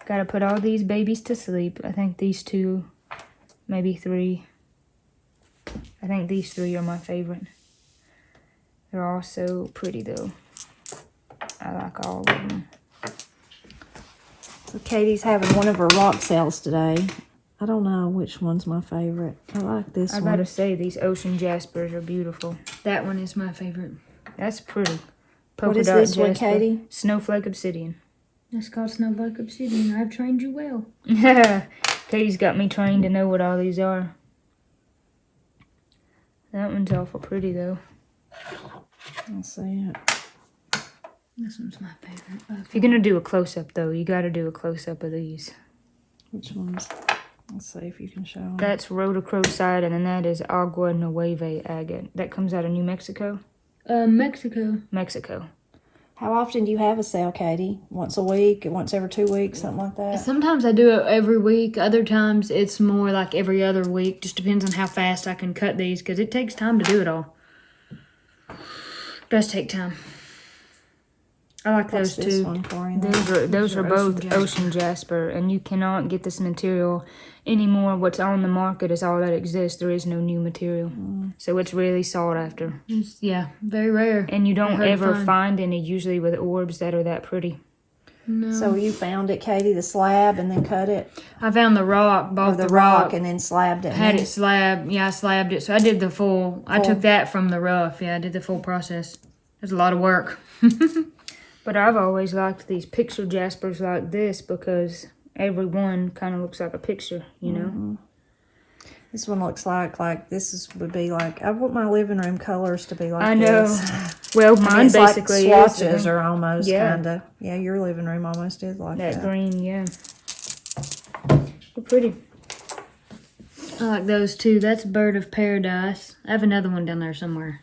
Gotta put all these babies to sleep. I think these 2, maybe 3. I think these 3 are my favorite. They're all so pretty though. I like all of them. So Katie's having one of her rock sales today. I don't know which one's my favorite. I like this one. I gotta say, these ocean jaspers are beautiful. That one is my favorite. That's pretty. What is this one, Katie? Snowflake obsidian. That's called Snowflake Obsidian. I've trained you well. Katie's got me trained to know what all these are. That one's awful pretty though. I'll see it. This one's my favorite. If you're gonna do a close-up though, you gotta do a close-up of these. Which ones? Let's see if you can show them. That's rhodochrosite, and then that is agua nueve agate. That comes out of New Mexico. Mexico. Mexico. How often do you have a sale, Katie? Once a week? Once every 2 weeks? Something like that? Sometimes I do it every week. Other times it's more like every other week. Just depends on how fast I can cut these because it takes time to do it all. It does take time. I like What's those this too. one, Corey? Those are both jasper. ocean jasper, and you cannot get this material anymore. What's on the market is all that exists. There is no new material. So it's really sought after. Yeah, very rare. And you don't Hard to ever find. find any usually with orbs that are that pretty. No. So you found it, Katie, the slab, and then cut it? I found the rock, Or bought the the rock and then slabbed it? had it slabbed. Yeah, I slabbed it. So I did the full. I took that from the rough. Yeah, I did the full process. There's a lot of work. But I've always liked these picture jaspers like this because every one kind of looks like a picture, you know? This one looks like this would be like, I want my living room colors to be like I know. this. Well, I mean, mine it's basically like is. swatches are almost Yeah. kind of. Yeah, your living room almost is like that. That green, yeah. They're pretty. I like those too. That's Bird of Paradise. I have another one down there somewhere.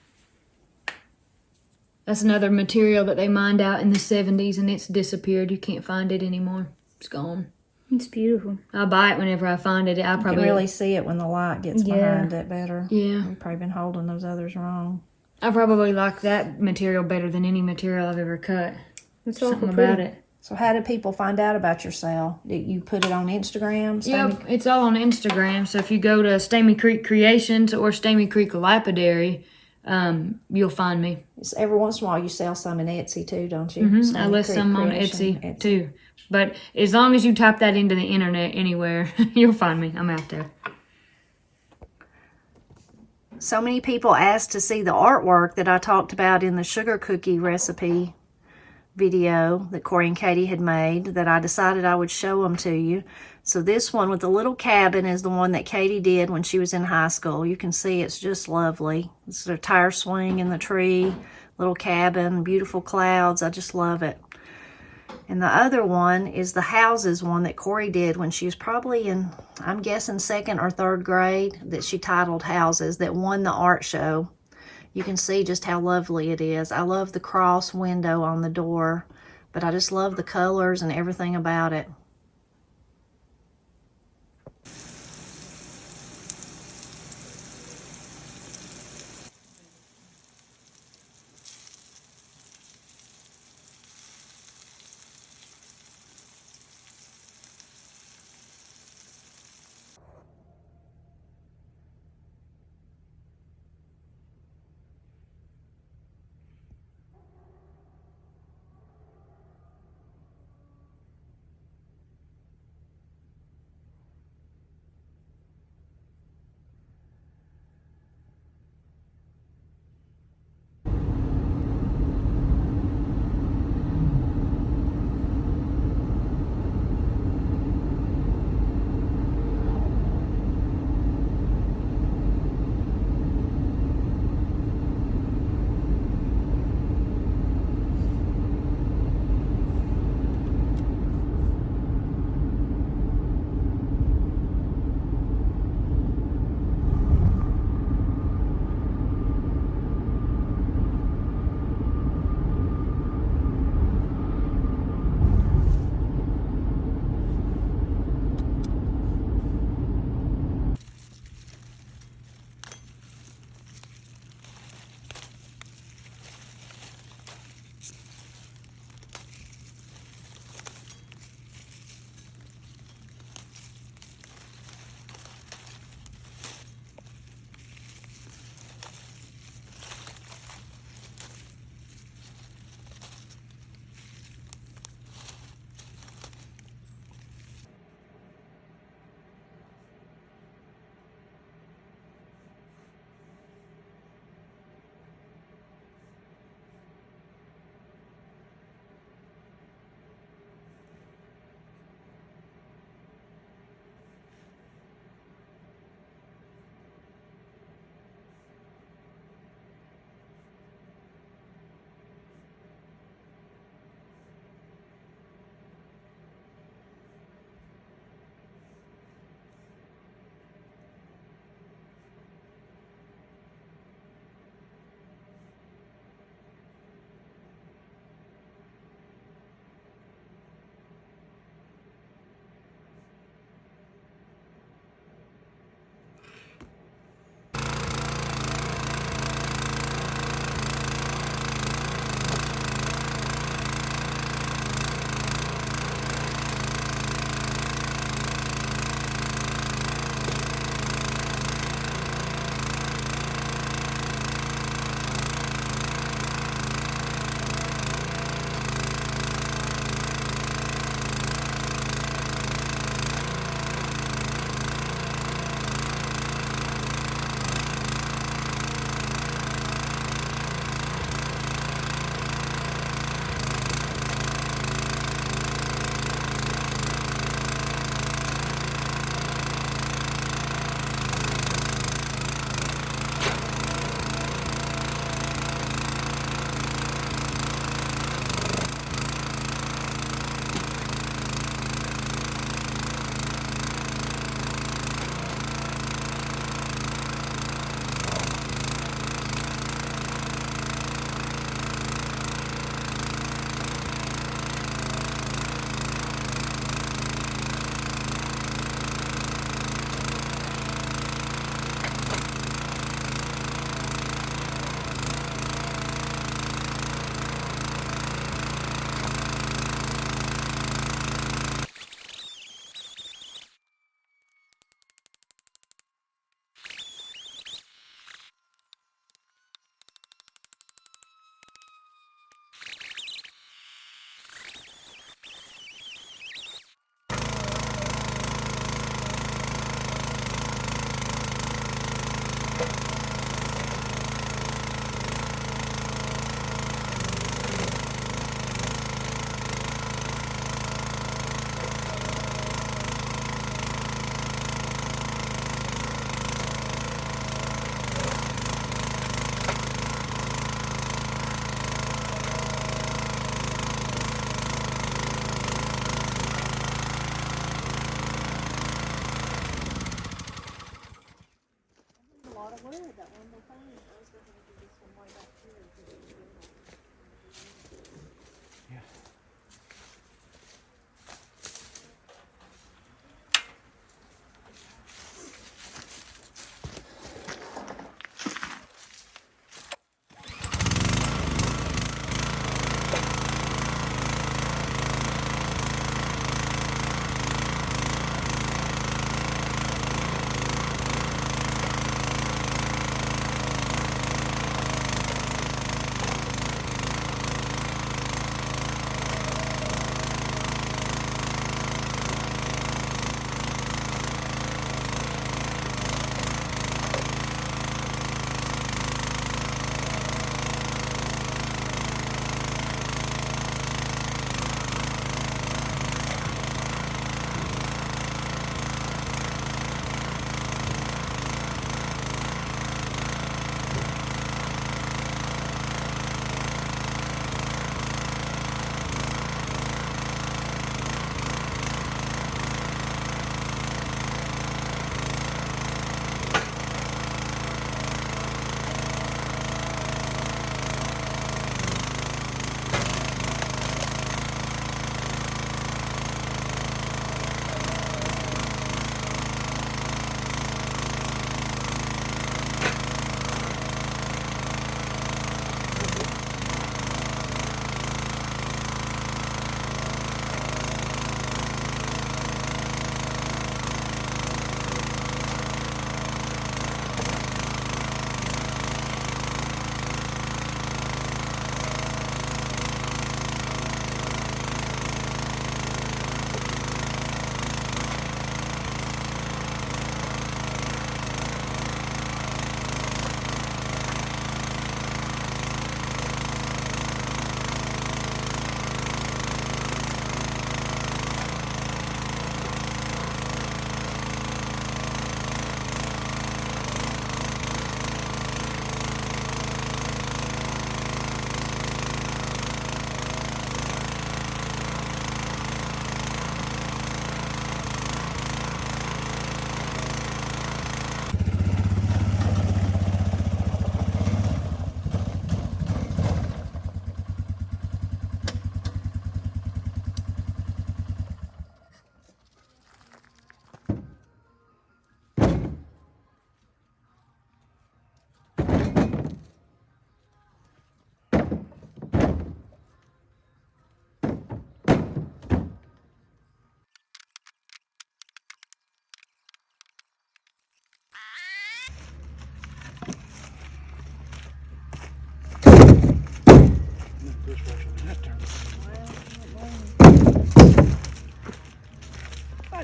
That's another material that they mined out in the 70s and it's disappeared. You can't find it anymore. It's gone. It's beautiful. I'll buy it whenever I find it. I You probably can really see it when the light gets behind it better. Yeah. You've probably been holding those others wrong. I probably like that material better than any material I've ever cut. It's Something awful about pretty. it. So how did people find out about your sale? Did you put it on Instagram? Yep, it's all on Instagram. So if you go to Stamy Creek Creations or Stamy Creek Lapidary, you'll find me. Every once in a while you sell some in Etsy too, don't you? I Stony list Creek some on Creation, Etsy too. But as long as you type that into the internet anywhere, you'll find me. I'm out there. So many people asked to see the artwork that I talked about in the sugar cookie recipe video that Corey and Katie had made that I decided I would show them to you. So this one with the little cabin is the one that Katie did when she was in high school. You can see it's just lovely. It's a tire swing in the tree, little cabin, beautiful clouds. I just love it. And the other one is the houses one that Corey did when she was probably in, I'm guessing, 2nd or 3rd grade, that she titled Houses, that won the art show. You can see just how lovely it is. I love the cross window on the door, but I just love the colors and everything about it.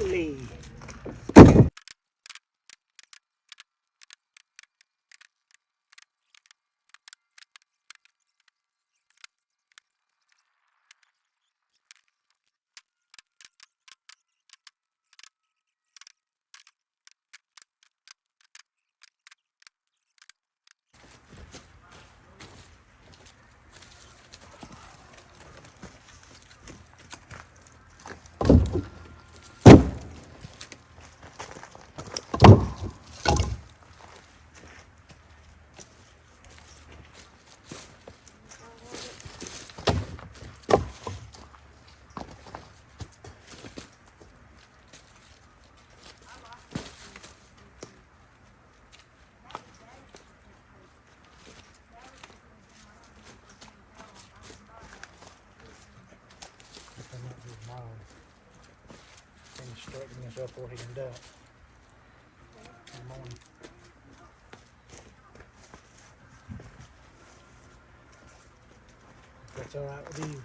Alley. Straighten this up where he can duck in the morning. If that's all right with you.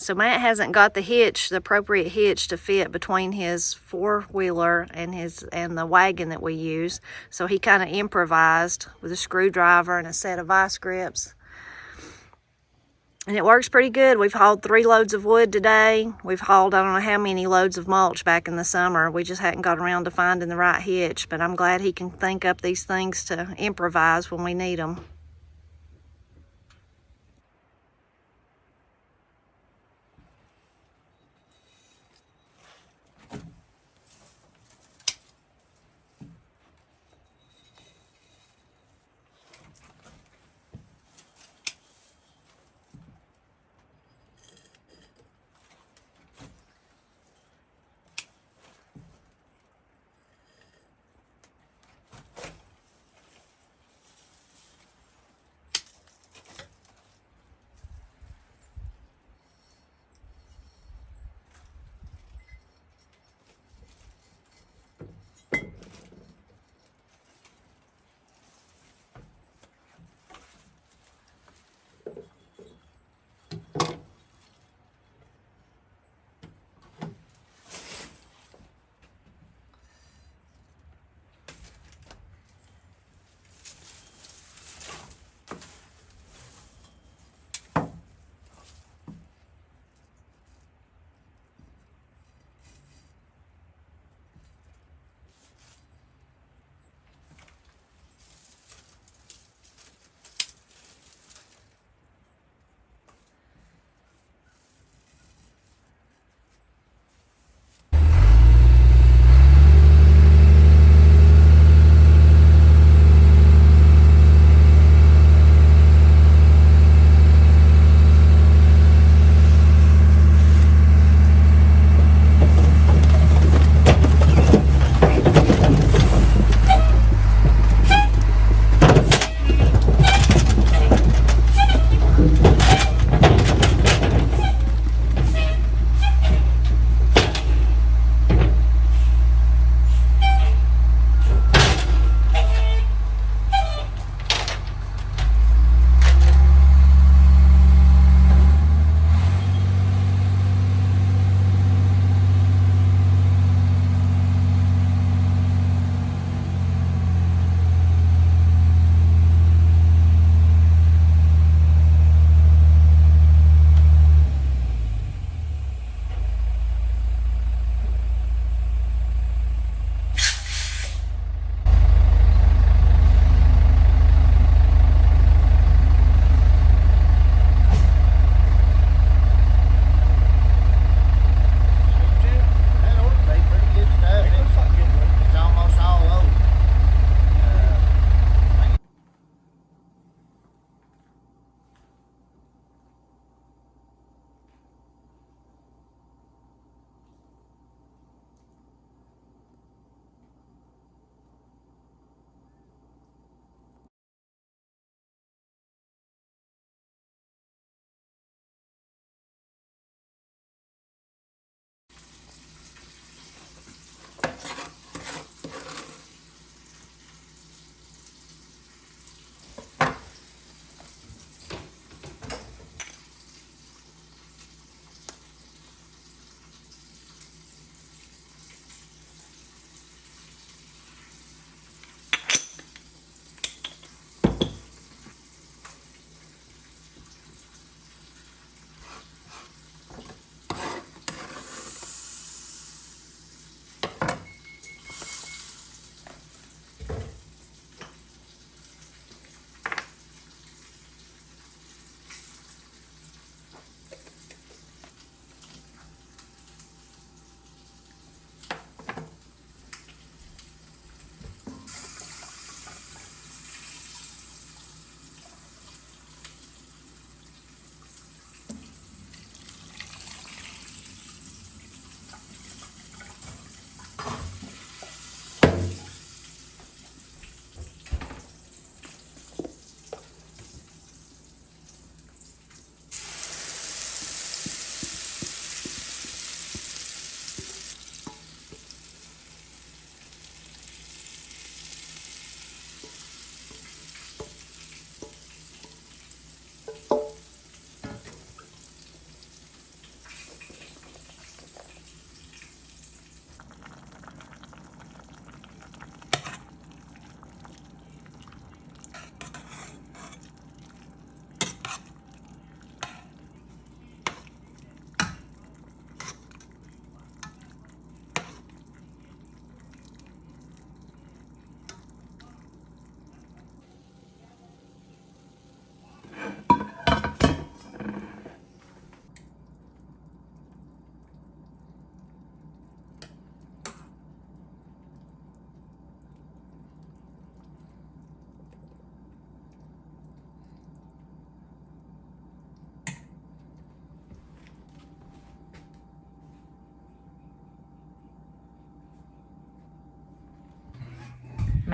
So Matt hasn't got the hitch, the appropriate hitch to fit between his four-wheeler and the wagon that we use. So he kind of improvised with a screwdriver and a set of vice grips. And it works pretty good. We've hauled 3 loads of wood today. We've hauled I don't know how many loads of mulch back in the summer. We just hadn't got around to finding the right hitch, but I'm glad he can think up these things to improvise when we need them.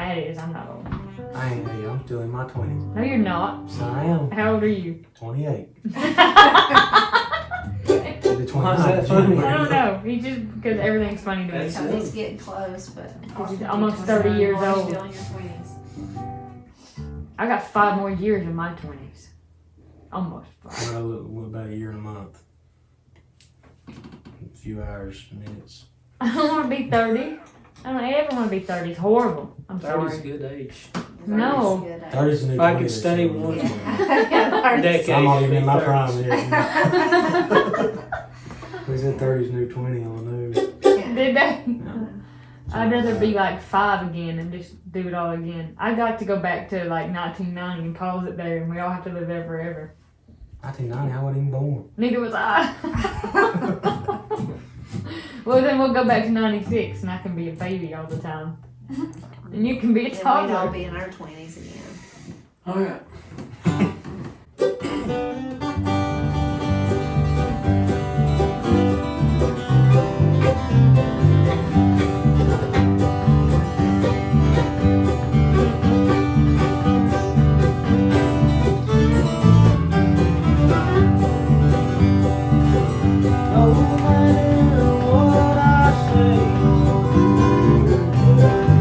Matt is. I'm not old. I ain't, hey, I'm still in my 20s. No, you're not. So I am. How old are you? 28. Why is that funny? I don't know. He just because everything's funny to me. That's He's getting close, but He's almost 30 years old. Still in your 20s. I got 5 more years in my 20s. Almost 5. Well, what about a year and a month? A few hours, minutes. I don't want to be 30. I don't ever want to be 30. It's horrible. I'm 30's a sorry. good age. No. 30's the new If I 20 could this stay year. one Yeah. decade. I'm not even in my 30s. prime yet. We said 30's new 20 on the news. Did they? Yeah. I'd rather be like 5 again and just do it all again. I'd like to go back to like 1990 and pause it there and we all have to live there forever. 1990, I wasn't even born. Neither was I. Well, then we'll go back to 96 and I can be a baby all the time. And you can be a Then we'd all toddler. be in our 20s again. All right. No matter what I say,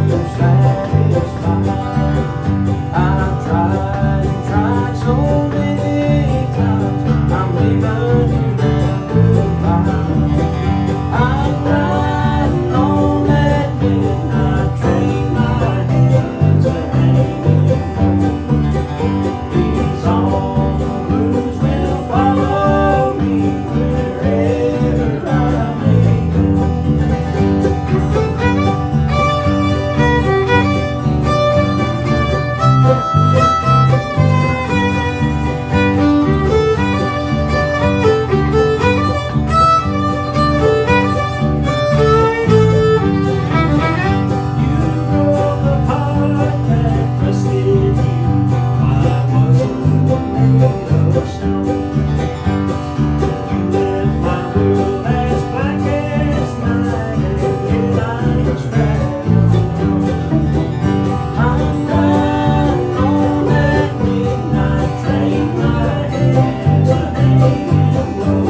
you're satisfied. I've tried and tried so many times. I'm leaving you goodbye. I'm riding on that midnight train. My hands are hanging low. These awful blues will follow me wherever I may go. You broke the heart that trusted you. I wasn't made of stone. You left my world as black as night, and I was trapped. I'm riding on that midnight train. My hands are hanging low.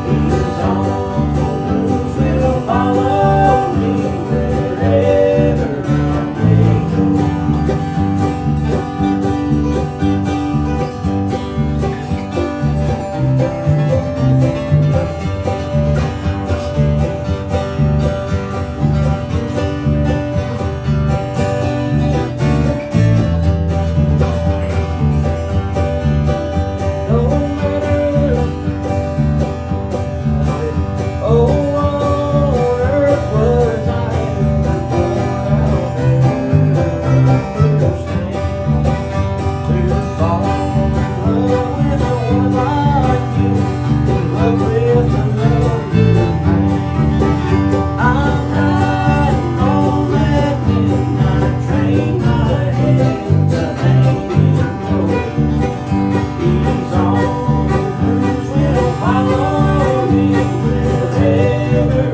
These awful blues will follow me wherever I may go. No matter oh, on earth was I ever understand to fall in love with a woman like you, in love with another man. I'm riding on that midnight train. My hands are hanging low. These awful blues will follow me wherever I may go.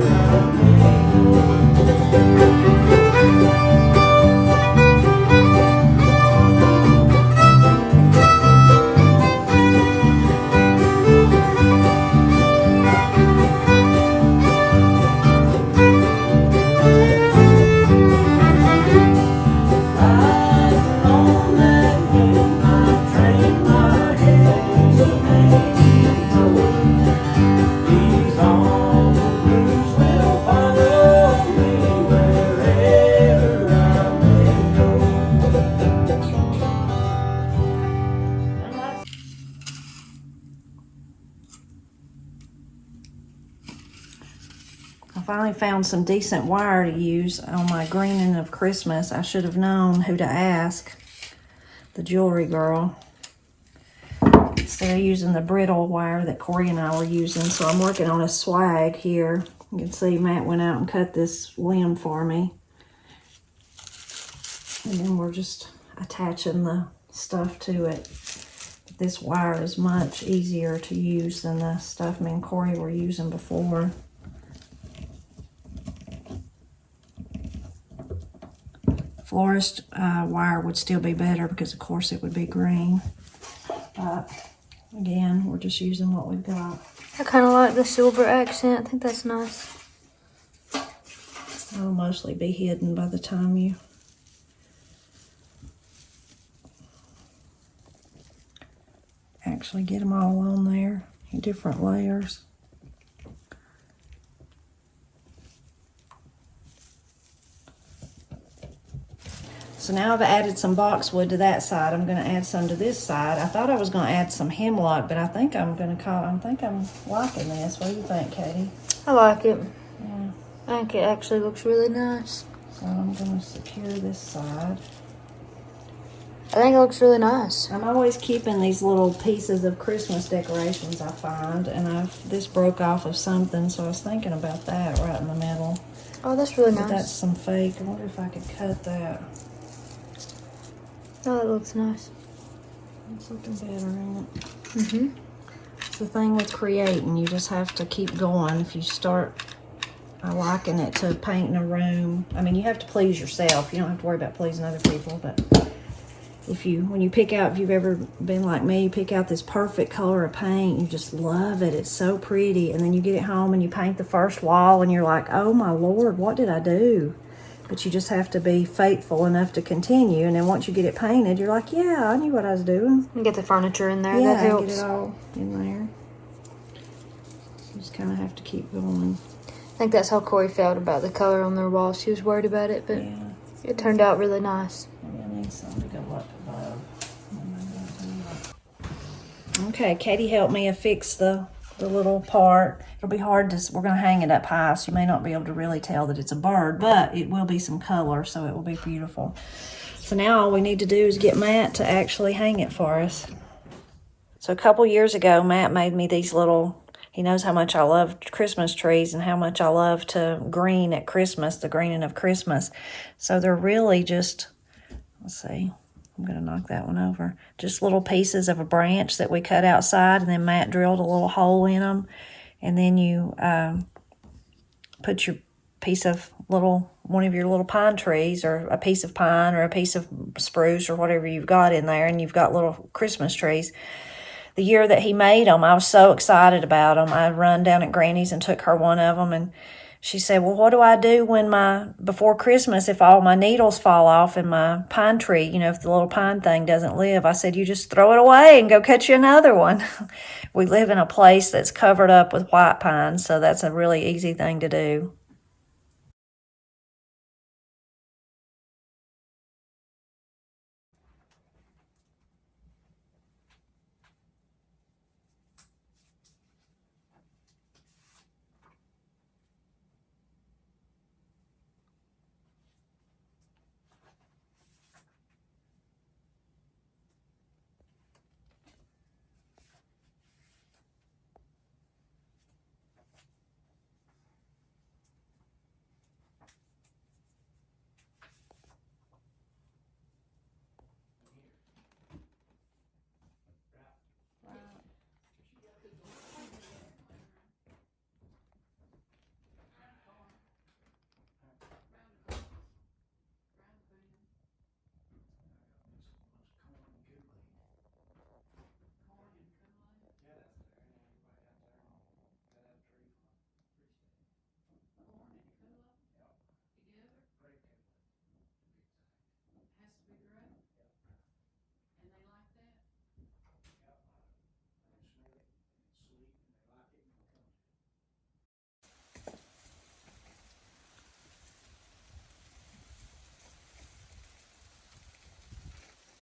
Riding on that midnight train, my hands are hanging low. These awful blues will follow me wherever I may go. I finally found some decent wire to use on my greening of Christmas. I should have known who to ask. The jewelry girl. Instead of using the brittle wire that Corey and I were using. So I'm working on a swag here. You can see Matt went out and cut this limb for me. And then we're just attaching the stuff to it. This wire is much easier to use than the stuff me and Corey were using before. florist wire would still be better because, of course, it would be green. But, again, we're just using what we've got. I kind of like the silver accent. I think that's nice. It'll mostly be hidden by the time you actually get them all on there in different layers. So now I've added some boxwood to that side. I'm going to add some to this side. I thought I was going to add some hemlock, but I think I'm liking this. What do you think, Katie? I like it. Yeah. I think it actually looks really nice. So I'm going to secure this side. I think it looks really nice. I'm always keeping these little pieces of Christmas decorations I find, and this broke off of something, so I was thinking about that right in the middle. Oh, that's really But nice. that's some fake. I wonder if I could cut that. Oh, that looks nice. It's looking better, isn't it? Mm-hmm. It's the thing with creating. You just have to keep going. If you start, I liken it to painting a room. I mean, you have to please yourself. You don't have to worry about pleasing other people, but when you pick out, if you've ever been like me, you pick out this perfect color of paint, you just love it. It's so pretty. And then you get it home and you paint the first wall and you're like, oh my Lord, what did I do? But you just have to be faithful enough to continue. And then once you get it painted, you're like, yeah, I knew what I was doing. And get the furniture in there. Yeah, That helps. get it all in there. You just kind of have to keep going. I think that's how Corey felt about the color on their walls. She was worried about it, but Yeah. it turned out really nice. Maybe I need some to go up above. Okay, Katie helped me affix the little part. It'll be hard we're going to hang it up high, so you may not be able to really tell that it's a bird, but it will be some color, so it will be beautiful. So now all we need to do is get Matt to actually hang it for us. So a couple years ago, Matt made me these little, he knows how much I love Christmas trees and how much I love to green at Christmas, the greening of Christmas. So they're really just, let's see, I'm going to knock that one over. Just little pieces of a branch that we cut outside, and then Matt drilled a little hole in them. And then you put your one of your little pine trees, or a piece of pine or a piece of spruce or whatever you've got in there, and you've got little Christmas trees. The year that he made them, I was so excited about them. I run down at Granny's and took her one of them, and she said, well, what do I do before Christmas if all my needles fall off in my pine tree, if the little pine thing doesn't live? I said, you just throw it away and go cut you another one. We live in a place that's covered up with white pine, so that's a really easy thing to do.